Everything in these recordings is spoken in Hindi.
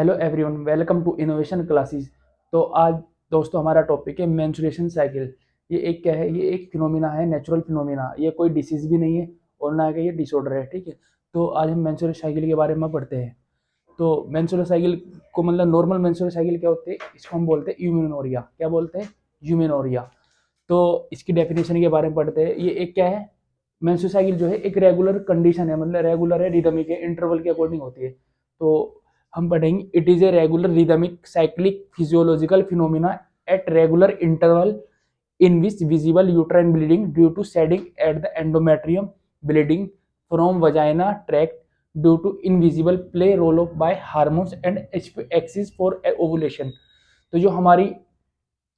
Hello everyone, welcome to Innovation Classes. तो आज दोस्तों हमारा टॉपिक है मेंस्ट्रुएशन साइकिल। ये एक क्या है, ये एक फिनोमिना है, नेचुरल फिनोमिना। ये कोई डिसीज भी नहीं है और ना कि ये डिसऑर्डर है, ठीक है। तो आज हम मेंस्ट्रुएशन साइकिल के बारे में पढ़ते हैं। तो मेंस्ट्रुएशन साइकिल को मतलब नॉर्मल मेंस्ट्रुएशन साइकिल क्या होते हैं, इसको हम बोलते हैं यूमेनोरिया। क्या बोलते हैं? यूमेनोरिया। तो इसकी डेफिनेशन के बारे में पढ़ते हैं। ये एक क्या है, मेंस्ट्रुएशन साइकिल जो है एक रेगुलर कंडीशन है, मतलब रेगुलर है, रिदमिक है, इंटरवल के अकॉर्डिंग होती है। तो हम पढ़ेंगे it is a regular rhythmic cyclic physiological phenomena at regular interval in which visible uterine bleeding due to shedding at the endometrium, bleeding from vagina tract due to invisible play role of by hormones and axis for ovulation। तो जो हमारी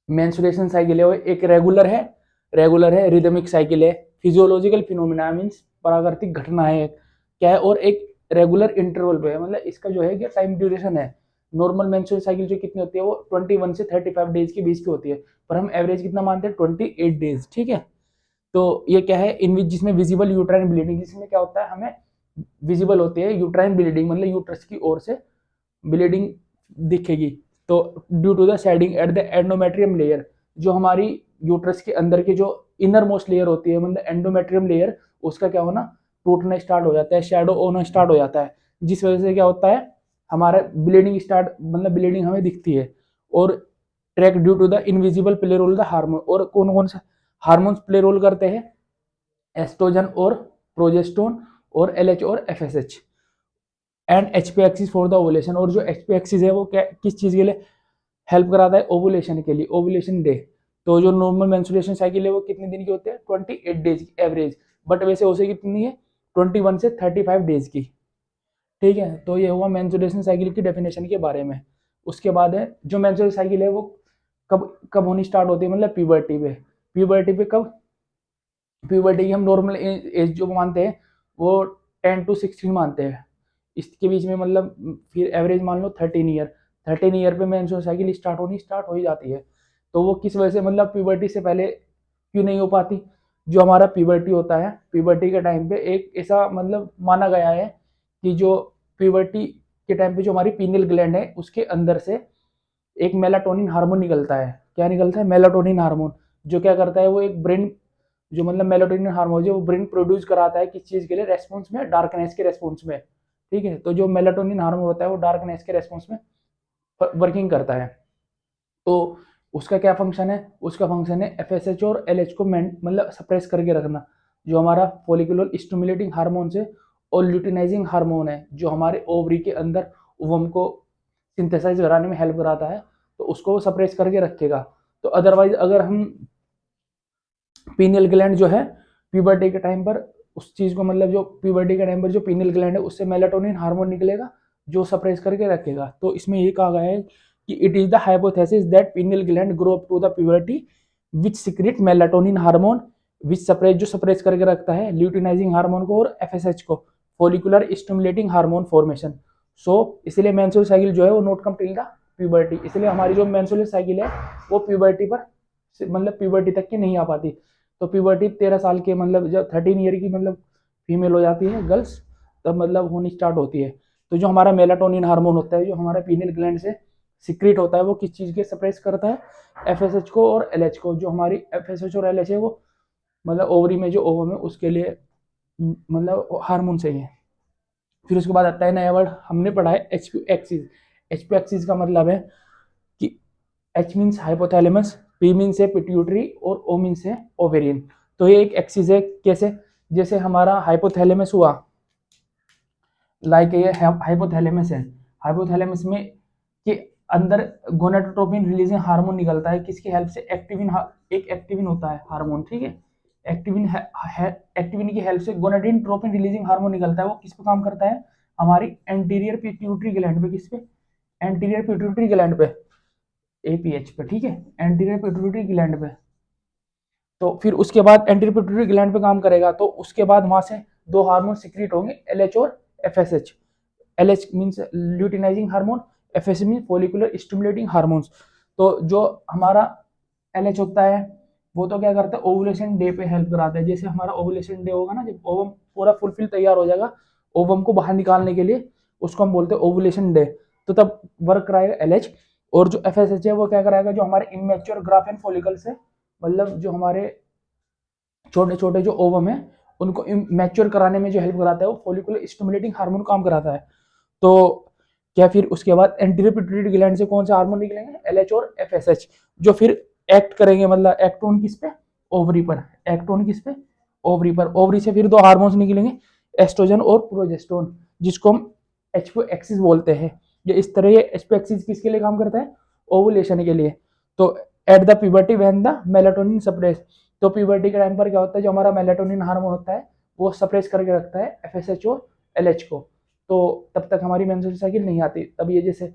मेंस्ट्रुएशन साइकिल है वो एक रेगुलर है, रिदमिक साइकिल है, फिजियोलॉजिकल फिनोमिना मीन्स प्राकृतिक घटना है क्या है, और एक रेगुलर इंटरवल पे है, मतलब इसका जो है कि टाइम ड्यूरेशन है। नॉर्मल मेंस्ट्रुएशन साइकिल जो कितनी होती है वो 21 से 35 डेज के बीच की होती है, पर हम एवरेज कितना मानते हैं, 28 डेज, ठीक है। तो ये क्या है, इन जिसमें विजिबल यूट्राइन ब्लीडिंग, जिसमें क्या होता है, हमें विजिबल होती है यूट्राइन ब्लीडिंग, मतलब यूट्रस की ओर से ब्लीडिंग दिखेगी। तो due to the shedding at the endometrium layer, जो हमारी यूट्रस के अंदर की जो इनर मोस्ट लेयर होती है, मतलब एंडोमेट्रियम लेयर, उसका क्या होना, टूटना स्टार्ट हो जाता है, शेडो होना स्टार्ट हो जाता है, जिस वजह से क्या होता है, हमारा ब्लीडिंग स्टार्ट, मतलब ब्लीडिंग हमें दिखती है। और track due to the invisible play role the hormone, और कौन कौन से हार्मोन्स प्ले रोल करते हैं, एस्ट्रोजन और प्रोजेस्टोन और एलएच और FSH and HP axis for the ovulation. और जो एचपी एक्सिस है वो क्या, किस चीज के लिए हेल्प कराता है, ओवुलेशन के लिए, ओवुलेशन डे। तो जो नॉर्मल मेंस्ट्रुएशन साइकिल है वो कितने दिन की होते हैं, 28 डेज की एवरेज, बट वैसे उसे कितनी है, 21 से 35 डेज की, ठीक है। तो ये हुआ मेंस्ट्रुएशन साइकिल की डेफिनेशन के बारे में। उसके बाद है जो मेंस्ट्रुएशन साइकिल है वो कब कब होनी स्टार्ट होती है, मतलब प्यूबर्टी पे। प्यूबर्टी पे कब, प्यूबर्टी की हम नॉर्मल एज जो मानते हैं वो 10 to 16 मानते हैं, इसके बीच में, मतलब फिर एवरेज मान लो 13 ईयर। 13 ईयर पे मेंस्ट्रुअल साइकिल स्टार्ट हो ही जाती है। तो वो किस वजह से, मतलब प्यूबर्टी से पहले क्यों नहीं हो पाती। जो हमारा प्यूबर्टी होता है, प्यूबर्टी के टाइम पे एक ऐसा मतलब माना गया है कि जो प्यूबर्टी के टाइम पे जो हमारी पीनियल ग्लैंड है उसके अंदर से एक मेलाटोनिन हार्मोन निकलता है। क्या निकलता है, मेलाटोनिन हार्मोन। जो क्या करता है, वो एक ब्रेन, जो मतलब मेलाटोनिन हार्मोन जो ब्रेन प्रोड्यूस कराता है किस चीज के लिए, रेस्पॉन्स में, डार्कनेस के रेस्पॉन्स में, ठीक है। तो जो मेलाटोनिन हार्मोन होता है वो डार्कनेस के रेस्पॉन्स में वर्किंग करता है। तो उसका क्या फंक्शन है, उसका फंक्शन है एफएसएच और एलएच को मतलब सप्रेस करके रखना। जो हमारा फॉलिकुलर स्टिमुलेटिंग हार्मोन है और ल्यूटिनाइजिंग हार्मोन है, जो हमारे ओवरी के अंदर ओवम को सिंथेसाइज कराने में हेल्प कराता है, तो उसको सप्रेस करके रखेगा। तो अदरवाइज अगर हम पीनियल ग्लैंड जो है प्यूबर्टी के टाइम पर उस चीज को, मतलब जो प्यूबर्टी के टाइम पर जो पीनियल ग्लैंड है उससे मेलाटोनिन हार्मोन निकलेगा जो सप्रेस करके रखेगा। तो इसमें ये कहा गया है कि it is the hypothesis that pineal gland grow up to the puberty which secrete melatonin hormone which suppress, जो सप्रेस करके रखता है ल्यूटिनाइजिंग हार्मोन को और एफएसएच को, follicular stimulating hormone formation. So इसलिए मेंस्ट्रुअल साइकिल जो है वो not come till the puberty, इसलिए हमारी जो मेंस्ट्रुअल साइकिल है वो प्यूबर्टी पर, मतलब प्यूबर्टी तक की नहीं आ पाती। तो प्यूबर्टी 13 साल के, मतलब जब 13 ईयर की मतलब फीमेल हो जाती है गर्ल्स, तब मतलब होनी स्टार्ट होती है। तो जो हमारा मेलाटोनिन हार्मोन होता है जो हमारा पीनियल ग्लैंड से सिक्रीट होता है वो किस चीज के सप्रेस करता है, एफएसएच को और एलएच को। जो हमारी एफएसएच और एलएच है वो मतलब ओवरी में जो ओवम है उसके लिए मतलब हार्मोन चाहिए। फिर उसके बाद आता है नया वर्ड हमने पढ़ा है एचपी एक्सिस। एचपी एक्सिस का मतलब है कि H means hypothalamus, P means है पिट्यूटरी और ओ मीन्स है ओवेरियन। तो ये एक एक्सिस है, कैसे, जैसे हमारा हाइपोथैलेमस हुआ, लाइक ये हाइपोथैलेमस है, हाइपोथैलेमस में के अंदर गोनाडोट्रोपिन रिलीजिंग हार्मोन निकलता है, किसकी हेल्प से, एक्टिविन, एक एक्टिविन होता है हार्मोन, ठीक है। एक्टिविन एक्टिविन की हेल्प से गोनाडिन ट्रोपिन रिलीजिंग हार्मोन निकलता है। वो किस पे काम करता है, हमारी एंटीरियर पिट्यूटरी ग्लैंड पे, किस पे, एंटीरियर पिट्यूटरी ग्लैंड पे, एपीएच पे, ठीक है, एंटीरियर पिट्यूटरी ग्लैंड पे। तो फिर उसके बाद एंटीरियर पिट्यूटरी ग्लैंड पे काम करेगा, तो उसके बाद वहां से दो हार्मोन सिक्रीट होंगे, एलएच और FSH. LH means luteinizing hormone, FSH means follicular stimulating hormones. तो जो हमारा एलएच होता है वो तो क्या करता है, ओवुलेशन डे पे हेल्प कराता है। जैसे हमारा ओवुलेशन डे होगा ना, जब ओवम पूरा फुलफिल तैयार हो जाएगा ओवम को बाहर निकालने के लिए, उसको हम बोलते हैं ओवुलेशन डे। तो तब वर्क कराएगा LH। और जो FSH है वो क्या कराएगा, जो हमारे इमेच्योर ग्राफेन फॉलिकल्स है, मतलब जो हमारे छोटे छोटे जो ओवम है उनको मैच्योर कराने में जो हेल्प कराता है वो फॉलिकुलर स्टिमुलेटिंग हार्मोन काम कराता है। तो क्या फिर उसके बाद एंटीरियर पिट्यूटरी ग्लैंड से कौन से हार्मोन निकलेंगे, LH और FSH, जो फिर एक्ट करेंगे, मतलब एक्ट ऑन किस पे, ओवरी पर, एक्ट ऑन किस पे, ओवरी पर। ओवरी से फिर दो हार्मोन्स निकलेंगे, एस्ट्रोजन और प्रोजेस्टेरोन, जिसको हम एचपो एक्सिस बोलते हैं। ये इस तरह ये एचपो एक्सिस किसके लिए काम करता है, ओवुलेशन के लिए। तो at the puberty when the melatonin suppress, तो प्यूबर्टी के टाइम पर क्या होता है, जो हमारा मेलाटोनिन हार्मोन होता है वो सप्रेस करके रखता है FSH और LH को, तो तब तक हमारी मेंस्ट्रुअल साइकिल नहीं आती। तब ये जैसे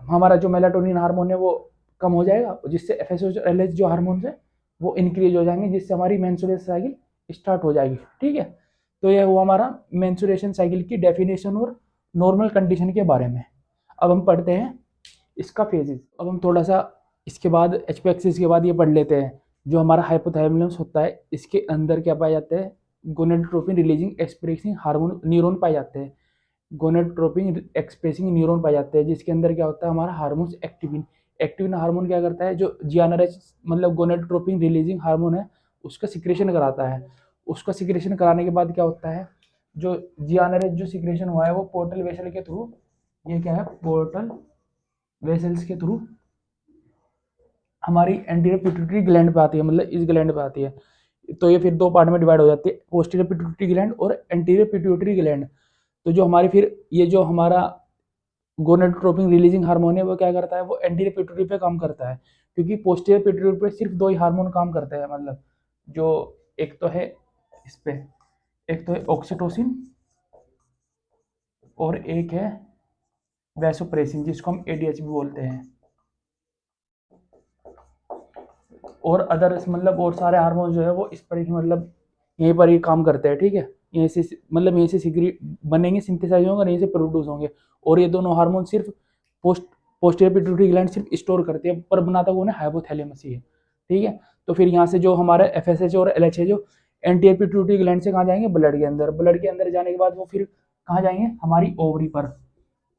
हमारा जो मेलाटोनिन हार्मोन है वो कम हो जाएगा, जिससे FSH और LH जो हार्मोन है वो इंक्रीज हो जाएंगे, जिससे हमारी मेंस्ट्रुअल साइकिल स्टार्ट हो जाएगी। ठीक है, तो यह हुआ हमारा मेंस्ट्रुएशन साइकिल की डेफिनेशन और नॉर्मल कंडीशन के बारे में। अब हम पढ़ते हैं इसका फेजेस। अब हम थोड़ा सा इसके बाद एचपी एक्सिस के बाद ये पढ़ लेते हैं, जो हमारा हाइपोथैलेमस होता है इसके अंदर क्या पाए जाते हैं, gonadotropin releasing expressing hormone neuron पाए जाते हैं, गोनेडोट्रोपिन एक्सप्रेसिंग न्यूरॉन पाए जाते हैं, जिसके अंदर क्या होता है हमारा हार्मोन एक्टिविन। एक्टिविन हार्मोन क्या करता है, जो जीएनआरएच मतलब गोनेडोट्रोपिन रिलीजिंग हार्मोन है उसका सिक्रेशन कराता है। उसका सिक्रेशन कराने के बाद क्या होता है, जो जीएनआरएच जो सिक्रेशन हुआ है वो पोर्टल वेसल के थ्रू, ये क्या है पोर्टल वेसल्स के थ्रू हमारी एंटीरियर पिट्यूटरी ग्लैंड पे आती है, मतलब इस ग्लैंड पे आती है। तो ये फिर दो पार्ट में डिवाइड हो जाती है, पोस्टीरियर पिट्यूटरी ग्लैंड और एंटीरियर पिट्यूटरी ग्लैंड। तो जो हमारी फिर ये जो हमारा गोनेडोट्रोपिन रिलीजिंग हार्मोन है वो क्या करता है, वो एंटीरियर पिट्यूटरी पे काम करता है, क्योंकि पोस्टीरियर पिट्यूटरी पे सिर्फ दो ही हार्मोन काम करते हैं, मतलब जो एक तो है इस पे, एक तो है ऑक्सीटोसिन और एक है वैसोप्रेसिन, जिसको हम ADH भी बोलते हैं। और अदर्स मतलब और सारे हार्मोन जो है वो इस पर ही मतलब यहीं पर ही काम करते हैं। ठीक है, यहीं से मतलब यहीं से सिक्री बनेंगे, सिंथेसाइज होंगे, यहीं से प्रोड्यूस होंगे। और ये दोनों हार्मोन सिर्फ पोस्टीरियर पिट्यूटरी ग्लैंड सिर्फ स्टोर करती है, पर बनाता कौन है, हाइपोथैलेमस ही है। ठीक है, तो फिर यहाँ से जो हमारे FSH और LH है जो एंटीरियर पिट्यूटरी ग्लैंड से कहाँ जाएंगे, ब्लड के अंदर। ब्लड के अंदर जाने के बाद वो फिर कहाँ जाएंगे, हमारी ओवरी पर,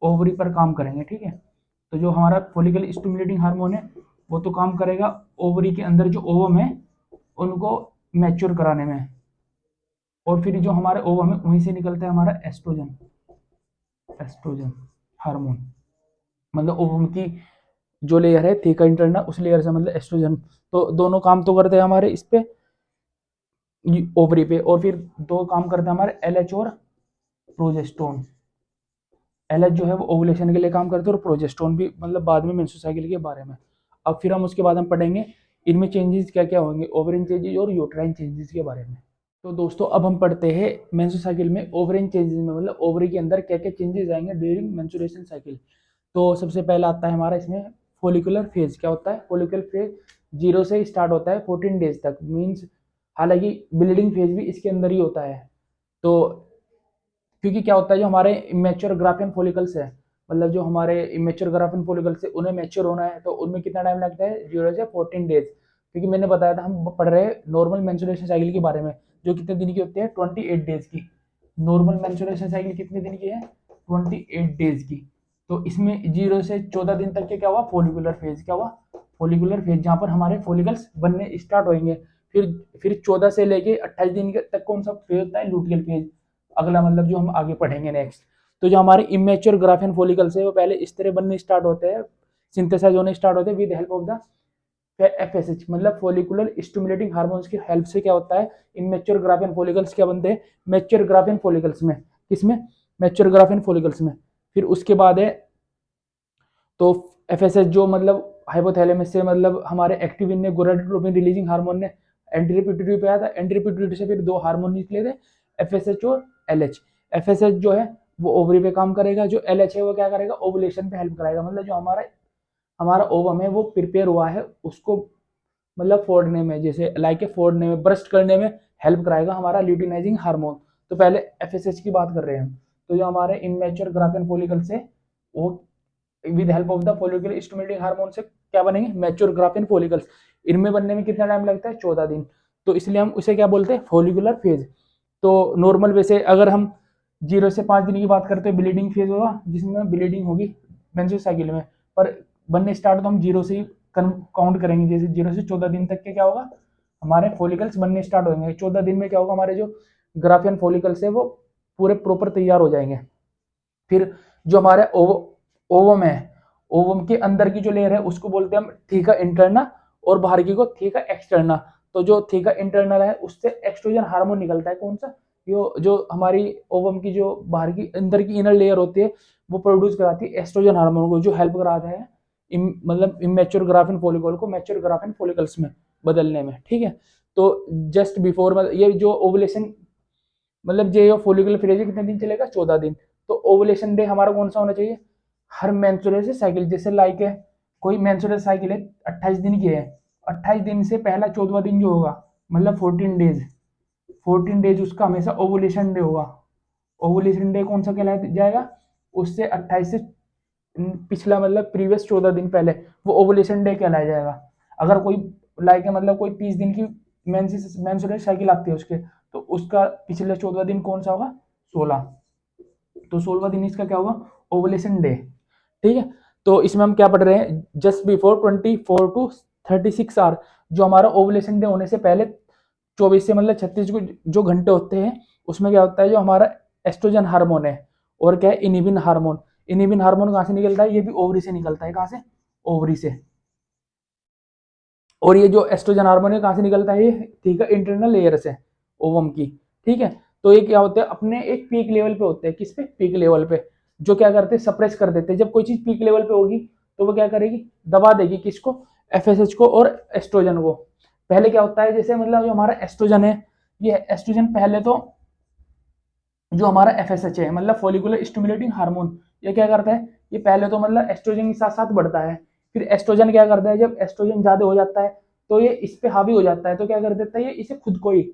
ओवरी पर काम करेंगे। ठीक है, तो जो हमारा फॉलिकल स्टिमुलेटिंग हार्मोन है वो तो काम करेगा ओवरी के अंदर जो ओवम है उनको मैच्योर कराने में। और फिर जो हमारे ओवम है वहीं से निकलता है हमारा एस्ट्रोजन, एस्ट्रोजन हार्मोन, मतलब ओवम की जो लेयर है थीका इंटरना उस लेयर से मतलब एस्ट्रोजन। तो दोनों काम तो करते हैं हमारे इस पे ओवरी पे, और फिर दो काम करते हैं हमारे LH और प्रोजेस्टोन। LH जो है वो ओवुलेशन के लिए काम करते हैं और प्रोजेस्टोन भी मतलब बाद में मेंस्ट्रुअल साइकिल के बारे में। अब फिर हम उसके बाद हम पढ़ेंगे इनमें चेंजेस क्या क्या होंगे, ओवरिन चेंजेस और यूट्राइन चेंजेस के बारे में। तो दोस्तों अब हम पढ़ते हैं मेंस्ट्रुअल साइकिल में ओवरिन चेंजेस में, मतलब ओवरी के अंदर क्या क्या चेंजेस आएंगे ड्यूरिंग मेंस्ट्रुएशन साइकिल। तो सबसे पहला आता है हमारा इसमें फोलिकुलर फेज। क्या होता है, फोलिकुलर फेज 0 से स्टार्ट होता है 14 डेज तक, मीन्स हालांकि ब्लीडिंग फेज भी इसके अंदर ही होता है। तो क्योंकि क्या होता है, जो हमारे इमेच्योर ग्राफियन फॉलिकल्स है, मतलब जो हमारे इमेच्योर ग्राफियन फॉलिकल्स है उन्हें मैच्योर होना है, तो उनमें कितना टाइम लगता है, 0 से 14 डेज। क्योंकि मैंने बताया था हम पढ़ रहे हैं नॉर्मल मेंस्ट्रुएशन साइकिल के बारे में, जो कितने दिन की होती है, 28 डेज की। नॉर्मल मेंस्ट्रुएशन साइकिल कितने दिन की है, 28 डेज की। तो इसमें 0 से 14 दिन तक के क्या हुआ, फोलिकुलर फेज। क्या हुआ, फोलिकुलर फेज, जहाँ पर हमारे फॉलिकल्स बनने स्टार्ट होंगे। फिर 14 से लेके 28 दिन तक कौन सा फेज होता है, लुटियल फेज, अगला मतलब जो हम आगे पढ़ेंगे नेक्स्ट। तो जो हमारे इमेच्योर ग्राफियन फॉलिकल्स है वो पहले इस तरह बनने स्टार्ट होते हैं, सिंथेसाइज होने स्टार्ट होते हैं with help of the FSH, मतलब फॉलिकुलर स्टिमुलेटिंग हार्मोन्स की हेल्प से क्या होता है, इमेच्योर ग्राफियन फॉलिकल्स क्या बनते हैं, मैच्योर ग्राफियन फॉलिकल्स में। किसमें, मैच्योर ग्राफियन फॉलिकल्स में। फिर उसके बाद है तो FSH जो मतलब हाइपोथैलेमस से मतलब हमारे एक्टिविन ने गोनाडोट्रोपिन रिलीजिंग हार्मोन ने एंटीरियर पिट्यूटरी पे आया था, एंटीरियर पिट्यूटरी से फिर दो हार्मोन निकले थे, FSH और LH। FSH जो है वो ओवरी पे काम करेगा, जो LH है वो क्या करेगा, ओवुलेशन पे हेल्प कराएगा, मतलब जो हमारा हमारा ओवम है वो प्रिपेयर हुआ है उसको मतलब फोड़ने में, जैसे लाइक फोड़ने में, ब्रस्ट करने में हेल्प कराएगा हमारा ल्यूटिनाइजिंग हार्मोन। तो पहले FSH की बात कर रहे हैं हम। तो जो हमारे इमेच्योर ग्राफियन फॉलिकल्स है वो with help of the follicular stimulating hormone से क्या बनेंगे, मैच्योर ग्राफियन फॉलिकल्स। इनमें बनने में कितना टाइम लगता है, 14 दिन। तो इसलिए हम उसे क्या बोलते हैं, फॉलिकुलर फेज। तो नॉर्मल वैसे अगर हम 0 से 5 दिन की बात करते हैं ब्लीडिंग फेज होगा, जिसमें ब्लीडिंग होगी मेंस्ट्रुअल साइकिल में, पर बनने स्टार्ट तो हम जीरो से ही काउंट करेंगे। जैसे 0 से 14 दिन तक के क्या होगा, हमारे फॉलिकल्स बनने स्टार्ट होंगे। 14 दिन में क्या होगा, हमारे जो ग्राफियन फॉलिकल्स है वो पूरे प्रॉपर तैयार हो जाएंगे। फिर जो हमारे ओवम है, ओवम के अंदर की जो लेयर है उसको बोलते हैं हम थीका इंटरना, और बाहर की को थीका एक्सटर्ना। तो जो थीका इंटरनल है उससे एक्सट्रोजन हार्मोन निकलता है, कौन सा, जो हमारी ओवम की जो बाहर की अंदर की इनर लेयर होती है वो प्रोड्यूस कराती है एस्ट्रोजन हार्मोन को, जो हेल्प कराता है मतलब इमेच्योर ग्राफिन फॉलिकल को मैच्योर ग्राफिन फॉलिकल्स में बदलने में। ठीक है, तो जस्ट बिफोर मतलब ये जो ओवुलेशन मतलब जो फॉलिकुलर फेज कितने दिन चलेगा, 14 दिन। तो ओवुलेशन डे हमारा कौन सा होना चाहिए, हर मेंस्ट्रुअल साइकिल, जैसे लाइक है कोई मेंस्ट्रुअल साइकिल है 28 दिन की है, 28 दिन से पहला 14वां दिन जो होगा मतलब 14 डेज उसका हमेशा ओवुलेशन डे होगा। ओवुलेशन डे कौन सा कहलाया जाएगा, उससे 28 से पिछला मतलब प्रीवियस 14 दिन पहले वो ओवुलेशन डे कहलाया जाएगा। अगर कोई लाइक है मतलब कोई 30 दिन की मेंस्ट्रुअल साइकिल आती है उसके, तो उसका पिछले 14वां दिन कौन सा होगा, 16। तो 16वां दिन इसका क्या होगा, ओवुलेशन डे। ठीक है, तो इसमें हम क्या पढ़ रहे हैं, जस्ट बिफोर 24 टू 36 आवर, जो हमारा ओवुलेशन डे होने से पहले 24 से मतलब 36 जो घंटे होते हैं उसमें क्या होता है, जो हमारा एस्ट्रोजन हार्मोन है और क्या है इनिबिन हार्मोन। इनिबिन हार्मोन कहाँ से निकलता है, ये भी ओवरी से निकलता है। कहाँ से, ओवरी से। और ये जो एस्ट्रोजन हार्मोन है कहाँ से निकलता है, ये ठीक है इंटरनल लेयर से, ओवम की। ठीक है, तो ये क्या होते हैं, अपने एक पीक लेवल पे होते हैं, किस पे, पीक लेवल पे, जो क्या करते हैं सप्रेस कर देते हैं। जब कोई चीज पीक लेवल पे होगी तो वो क्या करेगी, दबा देगी किसको, एफएसएच को और एस्ट्रोजन को। पहले क्या होता है, जैसे मतलब जो हमारा एस्ट्रोजन है, ये एस्ट्रोजन पहले तो जो हमारा एफएसएच है मतलब फॉलिकुलर स्टिमुलेटिंग हार्मोन, ये क्या करता है, ये पहले तो मतलब एस्ट्रोजन के साथ साथ बढ़ता है। फिर एस्ट्रोजन क्या करता है, जब एस्ट्रोजन ज्यादा हो जाता है तो ये इस पे हावी हो जाता है, तो क्या कर देता है ये इसे खुद को ही,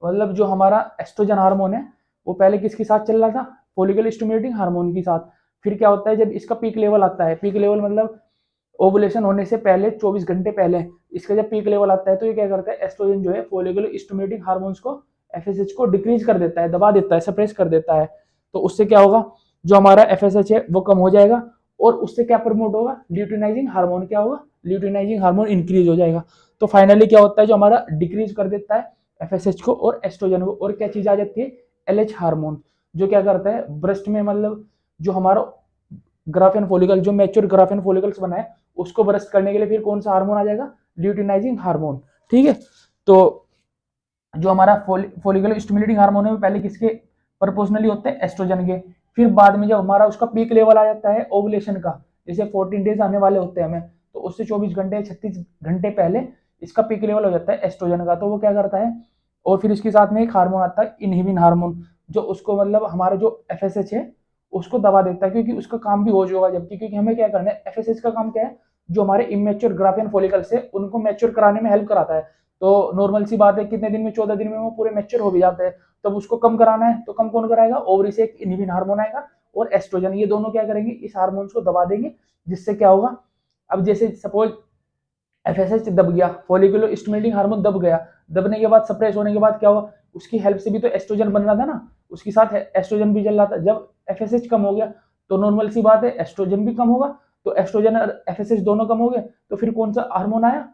मतलब जो हमारा एस्ट्रोजन हार्मोन है वो पहले किसके साथ चल रहा था, फॉलिकुलर स्टिमुलेटिंग हार्मोन के साथ। फिर क्या होता है, जब इसका पीक लेवल आता है, पीक लेवल मतलब ओवुलेशन होने से पहले 24 घंटे पहले इसका जब पीक लेवल आता है, तो ये क्या करता है, एस्ट्रोजन जो है फॉलिकुलर स्टिमुलेटिंग हार्मोन्स को, एफएसएच को डिक्रीज कर देता है, दबा देता है, सप्रेस कर देता है। तो उससे क्या होगा, जो हमारा एफएसएच है वो कम हो जाएगा, और उससे क्या प्रमोट होगा, ल्यूटिनाइजिंग हार्मोन क्या होगा, ल्यूटिनाइजिंग हार्मोन इंक्रीज हो जाएगा। तो फाइनली क्या होता है, जो हमारा डिक्रीज कर देता है एफएसएच को और एस्ट्रोजन को, और क्या चीज आ जाती है, एलएच हार्मोन, जो क्या करता है ब्रेस्ट में मतलब जो हमारा ग्राफियन फॉलिकल, जो मैच्योर ग्राफियन फॉलिकल्स बना है उसको ब्रस्ट करने के लिए फिर कौन सा हार्मोन आ जाएगा, ल्यूटिनाइजिंग हार्मोन। ठीक है, तो जो हमारा फॉलिकुलर स्टिमुलेटिंग हार्मोन है वो पहले किसके प्रोपोर्शनली होते हैं, एस्ट्रोजन के। फिर बाद में जब हमारा उसका पीक लेवल आ जाता है ओवुलेशन का, जैसे 14 डेज आने वाले होते हैं हमें, तो उससे 24 घंटे 36 घंटे पहले इसका पीक लेवल हो जाता है एस्ट्रोजन का। तो वो क्या करता है, और फिर इसके साथ में एक हार्मोन आता है इनहिबिन हार्मोन, जो उसको मतलब हमारा जो एफएसएच है उसको दबा देता है, क्योंकि उसका काम भी हो जाएगा जबकि, क्योंकि हमें क्या करना है, एफएसएच का काम क्या है, जो हमारे इमेच्योर ग्राफियन फॉलिकल्स है उनको मैच्योर कराने में हेल्प कराता है। तो नॉर्मल सी बात है, कितने दिन में, 14 दिन में वो पूरे मैच्योर हो भी जाते हैं। तब उसको कम कराना है तो कम कौन कराएगा, ओवरी से एक इनहिबिन हार्मोन आएगा और एस्ट्रोजन, ये दोनों क्या करेंगे, इस हार्मोन्स को दबा देंगे, जिससे क्या होगा, अब जैसे सपोज एफएसएच दब गया, फॉलिकुलर स्टिमुलेटिंग हार्मोन दब गया, दबने के बाद सप्रेस होने के बाद क्या हुआ, उसकी हेल्प से भी तो एस्ट्रोजन बन रहा था ना, उसके साथ एस्ट्रोजन भी चल रहा था। जब एफएसएच कम हो गया तो नॉर्मल सी बात है एस्ट्रोजन भी कम होगा, तो एस्ट्रोजन और एफएसएच दोनों कम हो गए, तो फिर कौन सा हार्मोन आया,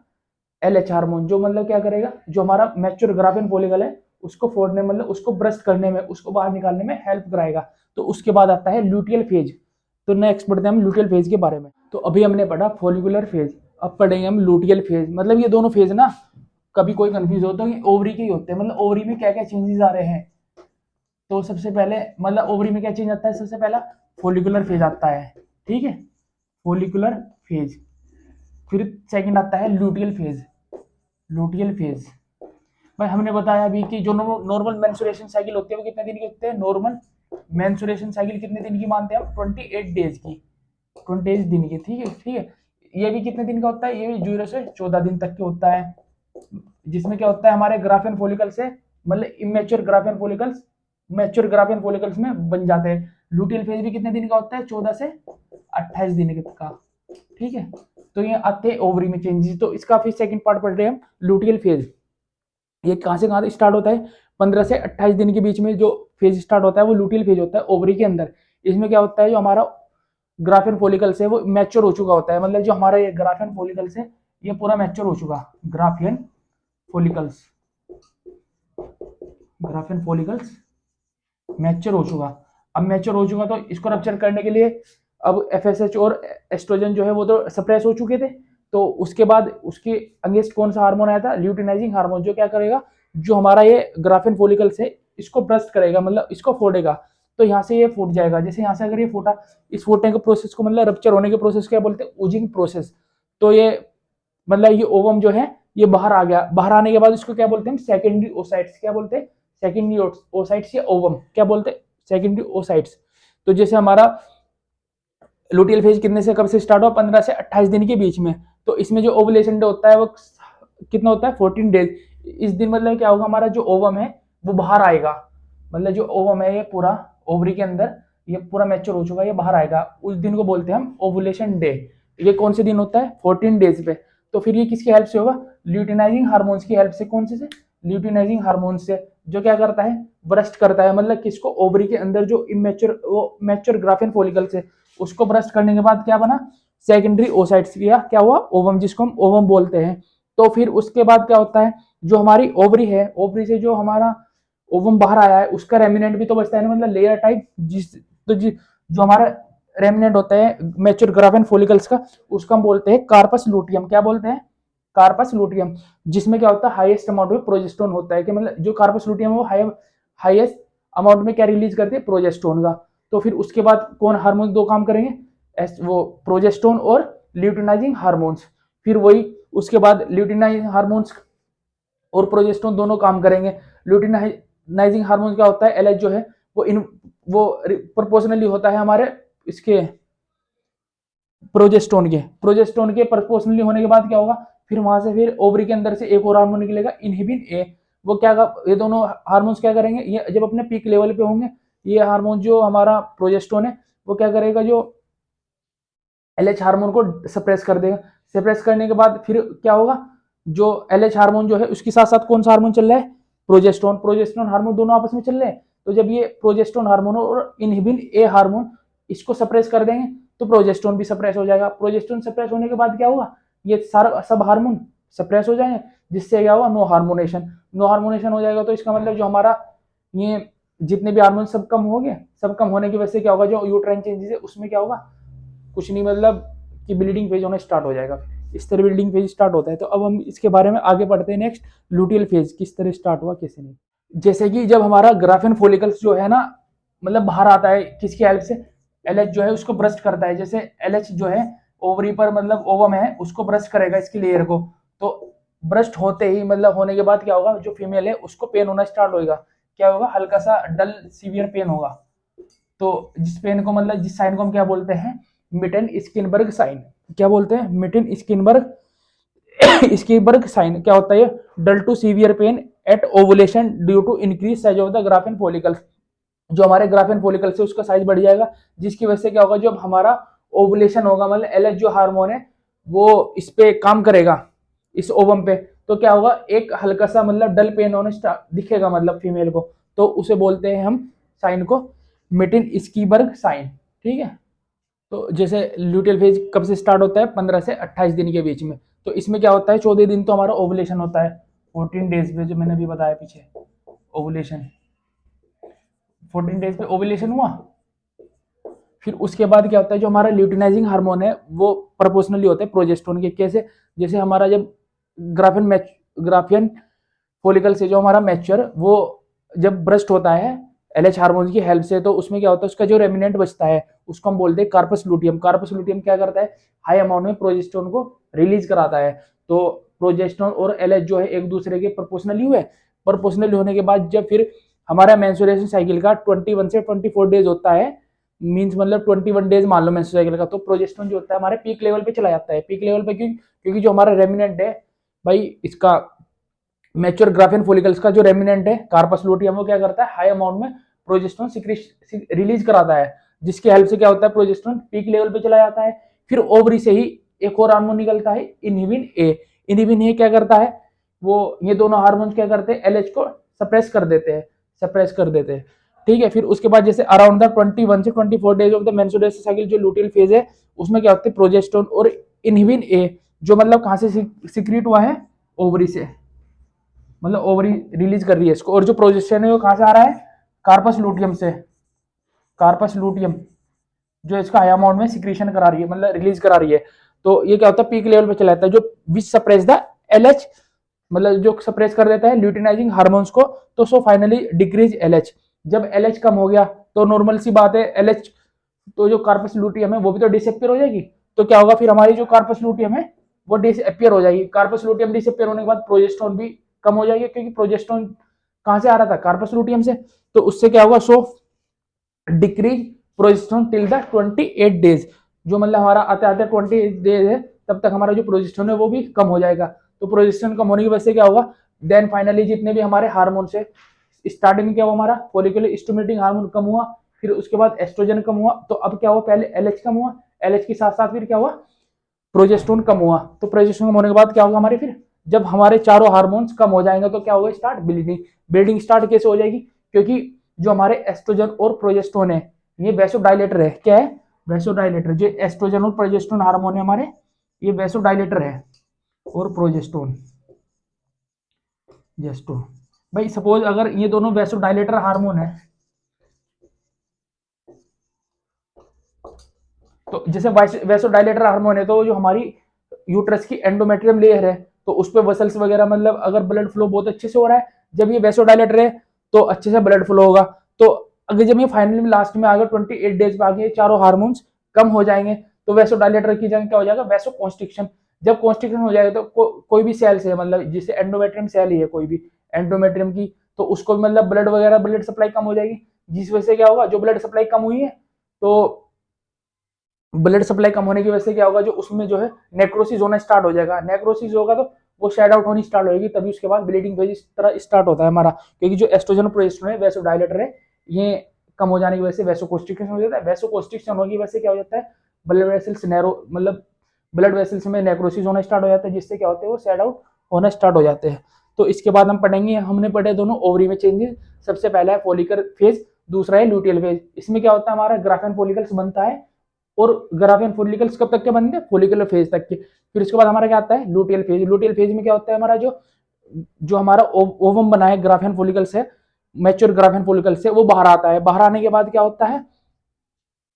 एलएच हार्मोन, जो मतलब क्या करेगा, जो हमारा मैच्योर ग्राफिन फॉलिकल है उसको फोड़ने मतलब उसको ब्रस्ट करने में, उसको बाहर निकालने में हेल्प कराएगा। तो उसके बाद आता है ल्यूटियल फेज। तो नेक्स्ट पढ़ते हैं हम ल्यूटियल फेज के बारे में। तो अभी हमने पढ़ा फॉलिकुलर फेज, अब पढ़ेंगे हम लूटियल फेज। मतलब ये दोनों फेज ना कभी कोई कंफ्यूज होता है कि ओवरी के ही होते हैं, मतलब ओवरी में क्या क्या चेंजेस आ रहे हैं। तो सबसे पहले मतलब ओवरी में क्या चेंज आता है, सबसे पहला फॉलिकुलर फेज आता है, ठीक है, फॉलिकुलर फेज। फिर सेकंड आता है लूटियल फेज, लूटियल फेज। भाई हमने बताया अभी कि जो नॉर्मल मेंस्ट्रुएशन साइकिल होती है वो कितने दिन की होती है, नॉर्मल मेंस्ट्रुएशन साइकिल कितने दिन की मानते हैं हम, 28 डेज की, 28 दिन की। ठीक है, ठीक है, ये भी कितने दिन का होता है, ये भी 0 से 14 दिन तक के होता है, जिसमें क्या होता है हमारे ग्राफियन फॉलिकल से मतलब immature Graafian follicles mature Graafian follicles में बन जाते हैं। लूटियल फेज भी कितने दिन का होता है, 14 से 28 दिन का। ठीक है, तो ये आते हैं ओवरी में चेंजेस। तो इसका फिर सेकंड पार्ट पढ़ रहे हैं हम, लूटियल फेज। ये कहां से कहां स्टार्ट होता है, 15 से 28 दिन के बीच में जो फेज स्टार्ट होता है वो लूटियल फेज होता है ओवरी के अंदर। इसमें क्या होता है, जो हमारा ग्राफिन फॉलिकल्स है वो मैच्योर हो चुका होता है, मतलब जो हमारा ये ग्राफिन फॉलिकल्स है ये पूरा मैच्योर हो चुका, graphene follicles, graphene follicles mature हो चुका। अब मैच्योर हो चुका तो इसको रप्चर करने के लिए अब एफएसएच और एस्ट्रोजन जो है वो तो सप्रेस हो चुके थे, तो उसके बाद उसके अगेंस्ट कौन सा हार्मोन आया था, ल्यूटिनाइजिंग हार्मोन, जो क्या करेगा, जो हमारा ये ग्राफिन फॉलिकल्स है इसको ब्रस्ट करेगा, मतलब इसको फोड़ेगा, तो यहाँ से ये फूट जाएगा। जैसे यहाँ से अगर ये फूटा, इस फूटने के प्रोसेस को मतलब रप्चर होने के प्रोसेस क्या बोलते हैं, ओजिंग प्रोसेस। तो ये मतलब ये ओवम जो है ये बाहर आ गया, बाहर आने के बाद इसको क्या बोलते हैं, सेकेंडरी ओसाइट्स, क्या बोलते हैं, सेकेंडरी ओसाइट्स या ओवम क्या बोलते हैं, सेकेंडरी ओसाइट्स। तो जैसे हमारा लुटियल फेज कितने से कब से स्टार्ट हुआ, 15 से 28 दिन के बीच में, तो इसमें जो ओवुलेशन डे होता है वो कितना होता है, 14 डेज। इस दिन मतलब क्या होगा, हमारा जो ओवम है वो बाहर आएगा, मतलब जो ओवम है ये पूरा ओवरी के अंदर ये पूरा मैच्योर हो चुका है, ये बाहर आएगा, उस दिन को बोलते हैं हम ओवुलेशन डे। ये कौन से दिन होता है, 14 डेज पे। तो फिर ये किसकी हेल्प से होगा, ल्यूटिनाइजिंग हार्मोन्स की हेल्प से। कौन से ल्यूटिनाइजिंग हार्मोन्स से, जो क्या करता है, ब्रस्ट करता है, मतलब किसको, ओवरी के अंदर जो इमेच्योर वो मैच्योर ग्राफिन फॉलिकल्स है उसको ब्रस्ट करने के बाद क्या बना, सेकेंडरी ओसाइट्स किया, क्या हुआ, ओवम, जिसको हम ओवम बोलते हैं। तो फिर उसके बाद क्या होता है, जो हमारी ओवरी है, ओवरी से जो हमारा ओवम बाहर आया है उसका रेमिनेंट भी तो बचता है ना, मतलब लेयर टाइप, जो हमारा रेमिनेंट होता है मैच्योर ग्राफिन फॉलिकल्स का, उसको हम बोलते हैं कार्पस लूटियम। क्या बोलते हैं, कार्पस लूटियम, जिसमें क्या होता है, हाईएस्ट अमाउंट में प्रोजेस्टोन होता है, कि मतलब जो कार्पस लूटियम है वो हाईएस्ट अमाउंट में क्या रिलीज करती है, प्रोजेस्टोन का। तो फिर उसके बाद कौन हार्मोन दो काम करेंगे, वो प्रोजेस्टोन और ल्यूटिनाइजिंग हार्मोन्स। फिर वही उसके बाद ल्यूटिनाइजिंग हार्मोन्स और प्रोजेस्टोन दोनों काम करेंगे। ल्यूटिनाइजिंग हार्मोन क्या होता है, एलएच जो है वो प्रोपोर्शनली होता है हमारे इसके प्रोजेस्टोन के प्रोपोर्शनली होने के बाद क्या होगा, फिर वहां से फिर ओवरी के अंदर से एक और हार्मोन निकलेगा, इनहिबिन ए। वो क्या, ये दोनों हार्मोन्स क्या करेंगे, ये जब अपने पीक लेवल पे होंगे, ये हार्मोन जो हमारा प्रोजेस्टोन है वो क्या करेगा, जो एलएच हार्मोन को सप्रेस कर देगा। सप्रेस करने के बाद फिर क्या होगा, जो एलएच हार्मोन जो है उसके साथ साथ कौन सा हार्मोन चल रहा है, प्रोजेस्टोन हार्मोन दोनों आपस में चल रहे हैं। तो जब ये प्रोजेस्टोन हार्मोन और इनहिबिन ए हार्मोन इसको सप्रेस कर देंगे तो प्रोजेस्टोन भी सप्रेस हो जाएगा। प्रोजेस्टोन सप्रेस होने के बाद क्या होगा, ये सारा सब हार्मोन सप्रेस हो जाएंगे, जिससे क्या होगा, नो हार्मोनेशन हो जाएगा। तो इसका मतलब जो हमारा ये जितने भी हार्मोन सब कम हो गए, सब कम होने की वजह से क्या होगा, जो यूट्राइन चेंजेस है उसमें क्या होगा, कुछ नहीं, मतलब कि ब्लीडिंग फेज होना स्टार्ट हो जाएगा। इस तरह ब्लीडिंग फेज स्टार्ट होता है। तो अब हम इसके बारे में आगे बढ़ते हैं, नेक्स्ट लुटियल फेज किस तरह स्टार्ट हुआ, कैसे नहीं। जैसे कि जब हमारा ग्राफिन फॉलिकल्स जो है ना, मतलब बाहर आता है, किसकी हेल्प से, एलएच जो है उसको ब्रस्ट करता है। जैसे एलएच जो है ओवरी पर, मतलब ओवम है उसको ब्रस्ट करेगा, इसकी लेयर को। तो ब्रस्ट होते ही, मतलब होने के बाद क्या होगा, जो फीमेल है उसको पेन होना स्टार्ट होगा, क्या होगा, हल्का सा डल सीवियर पेन होगा। तो जिस पेन को, मतलब जिस साइन को हम क्या बोलते हैं, मिटन स्किनबर्ग साइन। क्या बोलते हैं, मिटन स्किनबर्ग स्किनबर्ग साइन। क्या होता है, dull to severe pain at ovulation due to increase size of the graafian follicles. जो हमारे ग्राफिन फॉलिकल से उसका साइज बढ़ जाएगा, जिसकी वजह से क्या होगा, जब हमारा ओवुलेशन होगा, मतलब एलएच जो हार्मोन है वो इस पे काम करेगा, इस ओवम पे, तो क्या होगा, एक हल्का सा मतलब डल पेन होने दिखेगा, मतलब फीमेल को। तो उसे बोलते हैं हम साइन को मिटिन स्कीबर्ग साइन। ठीक है। तो जैसे ल्यूटियल फेज कब से स्टार्ट होता है, 15 से 28 दिन के बीच में। तो इसमें क्या होता है, 14 दिन तो हमारा ओवुलेशन होता है, 14 डेज पे, जो मैंने अभी बताया पीछे, ओवुलेशन 14 डेज पे ओवुलेशन हुआ। फिर उसके बाद क्या होता है, जो हमारा ल्यूटिनाइजिंग हार्मोन है वो प्रोपोर्शनली होता है प्रोजेस्टोन के। कैसे, जैसे हमारा जब ग्राफियन फॉलिकल से जो हमारा मैच्योर, वो जब ब्रस्ट होता है एलएच हार्मोन की हेल्प से, तो उसमें क्या होता है, उसका जो रेमिनेंट बचता है उसको हम बोलते हैं कार्पस लूटियम। कार्पस लूटियम क्या करता है, हाई अमाउंट में प्रोजेस्टोन को रिलीज कराता है। तो प्रोजेस्टोन और एलएच जो है एक दूसरे के प्रोपोर्शनली हुए, प्रोपोर्शनली होने के बाद जब फिर हमारा मेंस्ट्रुएशन साइकिल का 21 से 24 डेज होता है, मींस मतलब 21 डेज मान लो मेंस्ट्रुएशन साइकिल का, तो प्रोजेस्टोन जो होता है हमारे पीक लेवल पे चला जाता है। पीक लेवल पे क्यों, क्योंकि जो हमारा रेमिनेंट है भाई, इसका मैच्योर ग्राफिन फॉलिकल्स का जो रेमिनेंट है कार्पस लूटियम, वो क्या करता है, हाई अमाउंट में प्रोजेस्टोन रिलीज कराता है, जिसकी हेल्प से क्या होता है, प्रोजेस्टोन पीक लेवल पे चला जाता है। फिर ओवरी से ही एक और हार्मोन निकलता है, इनहिबिन ए। इनहिबिन ए क्या करता है, वो ये दोनों हार्मोन क्या करते हैं, एलएच को सप्रेस कर देते हैं, सप्रेस कर देते हैं। ठीक है। फिर उसके बाद जैसे अराउंड द 21 से 24 days of the menstruation cycle जो लुटियल फेज है, उसमें क्या होते हैं प्रोजेस्टेरोन और इनहिबिन ए, जो मतलब कहां से सिक्रीट हुआ है, ओवरी से, मतलब ओवरी रिलीज कर रही है इसको। और जो प्रोजेस्टेरोन है वो कहां से आ रहा है, कार्पस लूटियम से, कार्पस लूटियम जो इसका हाई अमाउंट में सिक्रीशन करा रही है, मतलब रिलीज करा रही है। तो ये क्या होता है पीक लेवल पे चला जाता है, जो विच सप्रेस द एलएच, मतलब जो सप्रेस कर देता है ल्यूटिनाइजिंग हार्मोन्स को। तो सो फाइनली डिक्रीज एलएच, जब एलएच कम हो गया तो नॉर्मल सी बात है एलएच, तो जो कार्पस लूटियम है वो भी तो डिसअपियर हो जाएगी। तो क्या होगा फिर हमारी जो कार्पस लूटियम है वो डिसअपियर हो जाएगी। कार्पस लूटियम डिसअपियर होने के बाद प्रोजेस्टेरोन भी कम हो जाएगी, क्योंकि प्रोजेस्टेरोन कहां से आ रहा था, कार्पस लूटियम से। तो उससे क्या होगा, so decrease progesterone till the 28 days, जो मतलब हमारा आते आते 28 डेज है तब तक हमारा जो प्रोजेस्टेरोन है वो भी कम हो जाएगा। तो प्रोजेस्टेरोन कम होने की वजह से क्या होगा, देन फाइनली जितने भी हमारे हार्मोन है, स्टार्टिंग में क्या हुआ हमारा फॉलिकुलर स्टिमुलेटिंग हार्मोन कम हुआ, फिर उसके बाद एस्ट्रोजन कम हुआ। तो अब क्या हुआ, पहले एलएच कम हुआ, एलएच के साथ साथ फिर क्या हुआ, प्रोजेस्टेरोन कम हुआ। तो प्रोजेस्टेरोन कम होने के बाद क्या होगा हमारे, फिर जब हमारे चारों हार्मोन्स कम हो जाएंगे तो क्या होगा, स्टार्ट ब्लीडिंग। ब्लीडिंग स्टार्ट कैसे हो जाएगी, क्योंकि जो हमारे एस्ट्रोजन और प्रोजेस्टेरोन है ये वैसोडाइलेटर है। क्या है, वैसोडाइलेटर। जो एस्ट्रोजन और प्रोजेस्टेरोन हार्मोन है हमारे, ये वैसोडाइलेटर है। और प्रोजेस्टेरोन, जेस्टो, भाई सपोज अगर ये दोनों वैसोडाइलेटर हार्मोन है, तो जैसे वैसोडाइलेटर हार्मोन है तो जो हमारी यूट्रस की एंडोमेट्रियम लेयर है तो उस पर वसल्स वगैरह, मतलब अगर ब्लड फ्लो बहुत अच्छे से हो रहा है, जब ये वैसोडाइलेटर है तो अच्छे से ब्लड फ्लो होगा। तो अगर जब ये फाइनली में लास्ट में आ गया 28 डेज में आ गए, चारों हार्मोन्स कम हो जाएंगे, तो वैसोडाइलेटर की जगह क्या हो जाएगा, वैसोकॉन्स्ट्रिक्शन। जब कॉन्स्ट्रिक्शन हो जाएगा तो कोई भी सेल से, मतलब जिसे एंडोमेट्रियम सेल ही है कोई भी एंडोमेट्रियम की, तो उसको मतलब ब्लड वगैरह, ब्लड सप्लाई कम हो जाएगी, जिस वजह से क्या होगा, जो ब्लड सप्लाई कम हुई है तो ब्लड सप्लाई कम होने की वजह से क्या होगा, जो उसमें जो है नेक्रोसिस होना स्टार्ट हो जाएगा। नेक्रोसिस होगा तो वो शेड आउट होनी स्टार्ट होगी, तभी उसके बाद ब्लीडिंग फेज इस तरह स्टार्ट होता है हमारा। क्योंकि जो एस्ट्रोजन प्रोजेस्टेरोन है, वैसोडाइलेटर है, ये कम हो जाने की वजह से वैसोकॉन्स्ट्रिक्शन हो जाता है। वैसोकॉन्स्ट्रिक्शन होने की वजह से क्या हो जाता है, ब्लड वेसल्स नैरो, मतलब ब्लड वेसल्स में नेक्रोसिस होना स्टार्ट हो जाता है, जिससे क्या होते हैं वो शेड आउट होना स्टार्ट हो जाते हैं। तो इसके बाद हम पढ़ेंगे, हमने पढ़े दोनों ओवरी में चेंजेस। सबसे पहला है फॉलिकल फेज, दूसरा है लूटियल फेज। इसमें क्या होता है, हमारा ग्राफेन फॉलिकल्स बनता है, और ग्राफियन फॉलिकल्स कब तक के बनते हैं, फॉलिकुलर फेज तक के। फिर उसके बाद हमारा क्या आता है, लूटियल फेज। लूटियल फेज में क्या होता है, हमारा जो जो हमारा ओवम बना है ग्राफियन फॉलिकल्स है, मैच्योर ग्राफियन फॉलिकल्स से, वो बाहर आता है। बाहर आने के बाद क्या होता है,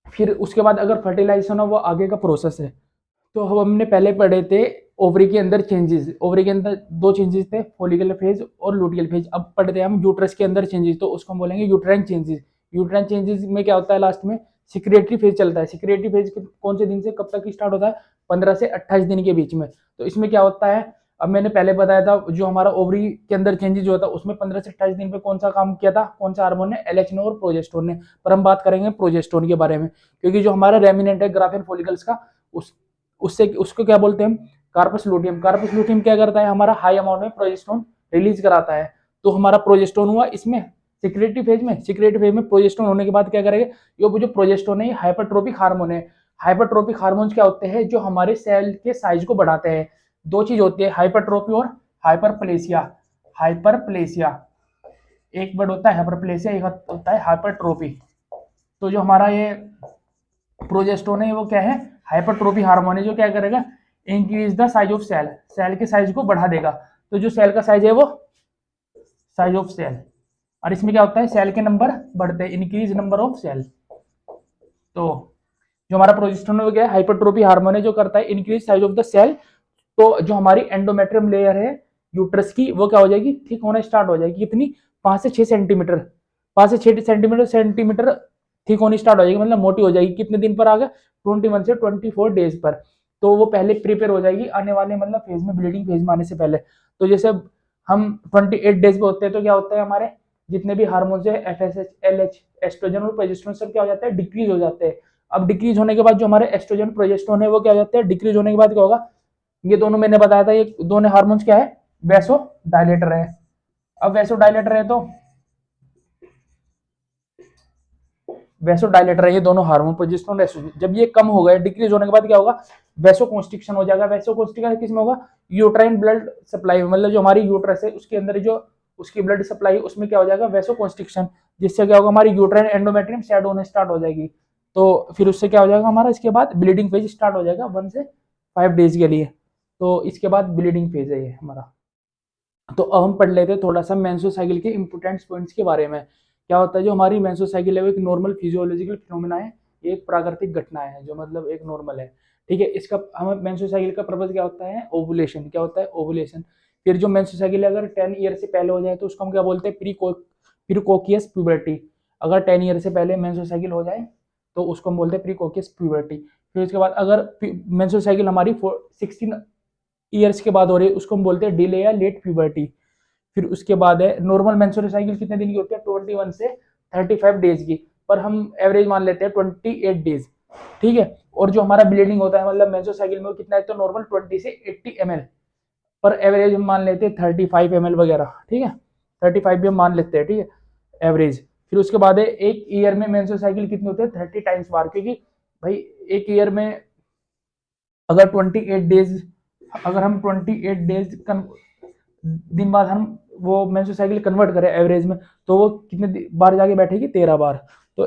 फिर उसके बाद अगर फर्टिलाइजेशन हो, वो आगे का प्रोसेस है। तो हमने पहले पढ़े थे ओवरी के अंदर चेंजेस। ओवरी के अंदर दो चेंजेस थे, फॉलिकुलर फेज और लूटियल फेज। अब पढ़ते हैं हम यूट्रस के अंदर चेंजेस, तो उसको हम बोलेंगे यूट्राइन चेंजेस। यूट्राइन चेंजेस में क्या होता है, लास्ट में सिक्रेटरी फेज चलता है। सिक्रेटरी फेज कौन से दिन से कब तक स्टार्ट होता है, 15 से 28 दिन के बीच में। तो इसमें क्या होता है, अब मैंने पहले बताया था जो हमारा ओवरी के अंदर चेंजेस जो होता है उसमें 15 से 28 दिन पे कौन सा काम किया था, कौन सा हार्मोन ने, एलएच ने और प्रोजेस्टेरोन ने। पर हम बात करेंगे प्रोजेस्टेरोन के बारे में, क्योंकि जो हमारा रेमिनेंट है ग्राफियन फॉलिकल्स का, उससे उसको क्या बोलते हैं, कार्पस लूटियम। कार्पस लूटियम क्या करता है, हमारा हाई अमाउंट में प्रोजेस्टेरोन रिलीज कराता है। तो हमारा प्रोजेस्टेरोन हुआ इसमें सिक्रेटरी फेज में। सिक्रेटरी फेज में प्रोजेस्टेरोन होने के बाद क्या करेंगे, ये जो प्रोजेस्टेरोन है हाइपरट्रोपिक हार्मोन है। हाइपरट्रोपिक हार्मोन्स क्या होते हैं, जो हमारे सेल के साइज को बढ़ाते हैं। दो चीज होती है, हाइपरट्रोपी और हाइपरप्लेसिया। हाइपरप्लेसिया एक वर्ड होता है, हाइपरप्लेसिया एक होता है हाइपरट्रोपी। तो जो हमारा ये प्रोजेस्टेरोन है वो क्या है, हाइपरट्रोपी हार्मोन है, जो क्या करेगा, increase the size of cell, cell के साइज को बढ़ा देगा। तो जो सेल का साइज है वो साइज ऑफ सेल, और इसमें क्या होता है, सेल के नंबर बढ़ते हैं, इंक्रीज नंबर ऑफ सेल। तो जो हमारा प्रोजेस्टेरोन हो गया हाइपरट्रोपी हार्मोन है, जो करता है increase size of the cell. तो जो हमारी एंडोमेट्रियम लेयर है यूट्रस की, वो क्या हो जाएगी, थिक होना स्टार्ट हो जाएगी। कितनी, 5 से 6 सेंटीमीटर, 5 से 6 सेंटीमीटर थिक होनी स्टार्ट हो जाएगी, मतलब मोटी हो जाएगी। कितने दिन पर आ गया, 21 से 24 डेज पर। तो वो पहले प्रिपेयर हो जाएगी आने वाले मतलब फेज में, ब्लीडिंग फेज में आने से पहले। तो जैसे हम 28 डेज पे होते हैं तो क्या होता है, हमारे जितने भी हार्मोन्स है, एफएसएच, एलएच, एस्ट्रोजन और प्रोजेस्टेरोन, सब क्या हो जाता है, डिक्रीज हो जाते हैं। अब डिक्रीज होने के बाद जो हमारे एस्ट्रोजन प्रोजेस्टेरोन है वो क्या हो जाते हैं, डिक्रीज होने के बाद क्या होगा, ये दोनों मैंने बताया था, ये दोनों हार्मोन्स क्या है, वैसो डायलेटर है। अब वैसो डायलेटर है तो वैसो डायलेटर है ये दोनों हार्मोन, प्रोजेस्टेरोन एस्ट्रोजन। जब ये कम हो गए, डिक्रीज होने के बाद क्या होगा, वैसो कॉन्स्ट्रिक्शन हो जाएगा। वैसो कॉन्स्ट्रिक्शन किस में होगा, यूट्राइन ब्लड सप्लाई, मतलब जो हमारी यूट्रस है उसके अंदर जो उसकी ब्लड सप्लाई उसमें क्या हो जाएगा, वैसो कॉन्स्ट्रिक्शन। जिससे क्या होगा, हमारी यूट्राइन एंडोमेट्रियम सेट होने स्टार्ट हो जाएगी। तो फिर उससे क्या हो जाएगा हमारा, इसके बाद ब्लीडिंग फेज स्टार्ट हो जाएगा 1 से 5 डेज के लिए। तो इसके बाद ब्लीडिंग फेज है ये हमारा। तो अब हम पढ़ लेते हैं थोड़ा सा मेंस्ट्रुअल साइकिल के इंपोर्टेंट पॉइंट्स के बारे में। क्या होता है, जो हमारी मेंस्ट्रुअल साइकिल है वो एक नॉर्मल फिजियोलॉजिकल फिनोमेना है, ये एक प्राकृतिक घटना है, जो मतलब एक नॉर्मल है, ठीक है। इसका हमें मेंस्ट्रुअल साइकिल का पर्पज क्या होता है, ओवुलेशन। क्या होता है, ओवुलेशन। फिर जो मेंस्ट्रुअल साइकिल अगर 10 ईयर से पहले हो जाए तो उसको हम क्या बोलते हैं, प्रीकोकियस प्यूबर्टी। अगर 10 ईयर से पहले मेंस्ट्रुअल साइकिल हो जाए तो उसको हम बोलते हैं प्रीकोकियस प्यूबर्टी। फिर उसके बाद अगर मेंस्ट्रुअल साइकिल हमारी 16 ईयर्स के बाद हो रही है उसको हम बोलते हैं डिले या लेट प्यूबर्टी। फिर उसके बाद है नॉर्मल मेंस्ट्रुअल साइकिल कितने दिन की होती है, 21 से 35 डेज की, पर हम एवरेज मान लेते हैं 28 डेज, ठीक है। और जो हमारा ब्लीडिंग होता है मतलब मेंस्ट्रुअल साइकिल में कितना है, तो नॉर्मल 20 से 80 ml, पर एवरेज हम मान लेते हैं 35 ml वगैरह, ठीक है। 35 भी हम मान लेते हैं, ठीक है, एवरेज। फिर उसके बाद है एक ईयर में मेंस्ट्रुअल साइकिल कितनी होती है, 30 टाइम्स बार, क्योंकि भाई एक ईयर में अगर 28 डेज, अगर हम 28 डेज दिन बाद हम वो मेंस्ट्रुअल साइकिल कन्वर्ट करें एवरेज में, तो वो कितने बार जाके बैठेगी, 13 बार। तो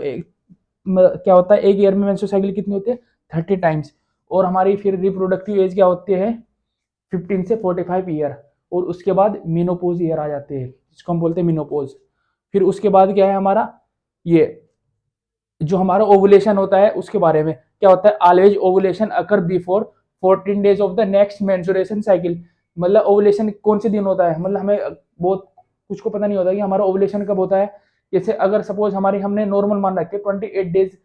क्या होता है, एक ईयर में मेंस्ट्रुअल साइकिल कितनी होती है, 30 टाइम्स। और हमारी फिर रिप्रोडक्टिव एज क्या होती है, 15 से 45 ईयर। और उसके बाद मीनोपोज ईयर आ जाते हैं, जिसको हम बोलते हैं मीनोपोज। फिर उसके बाद क्या है हमारा, ये जो हमारा ओवुलेशन होता है उसके बारे में क्या होता है, always ovulation occur before 14 days of the next menstruation cycle. मतलब ओवुलेशन कौन से दिन होता है, मतलब हमें बहुत कुछ को पता नहीं होता कि हमारा ओवुलेशन कब होता है। जैसे अगर सपोज हमारी हमने नॉर्मल मान रखे 28 डेज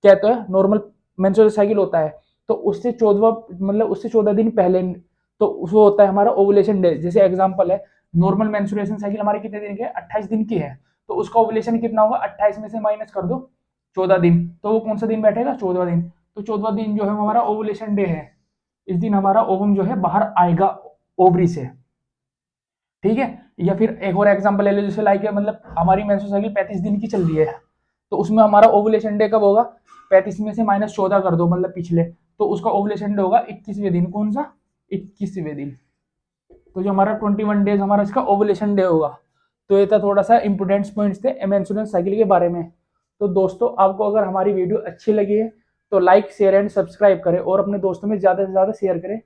क्या तो है नॉर्मल मेंस्ट्रुअल साइकिल होता है, तो उससे 14 दिन पहले तो वो होता है हमारा ओवुलेशन डे। जैसे एग्जांपल है, नॉर्मल मेंस्ट्रुएशन साइकिल हमारी कितने दिन की है, 28 दिन की है, तो उसका ओवुलेशन कितना होगा, 28 में से माइनस कर दो 14 दिन, तो वो कौन सा दिन बैठेगा, 14वां दिन। तो 14वां दिन जो है हमारा ओवुलेशन डे है, इस दिन हमारा ओवम जो है बाहर आएगा ओवरी से, ठीक है। या फिर एक और एग्जांपल ले लो, जैसे लाइक मतलब हमारी मेंस्ट्रुअल साइकिल 35 दिन की चल रही है, तो उसमें हमारा ओवुलेशन डे कब होगा, 35 में से माइनस 14 कर दो मतलब पिछले, तो उसका ओवुलेशन डे होगा 21वें दिन। कौन सा, 21वें दिन। तो जो हमारा 21 डेज हमारा इसका ओवुलेशन डे होगा। तो ये था थोड़ा सा इंपोर्टेंट पॉइंट्स थे मेंस्ट्रुअल साइकिल के बारे में। तो दोस्तों आपको अगर हमारी वीडियो अच्छी लगी है तो लाइक शेयर एंड सब्सक्राइब करें और अपने दोस्तों में ज़्यादा से ज़्यादा शेयर करें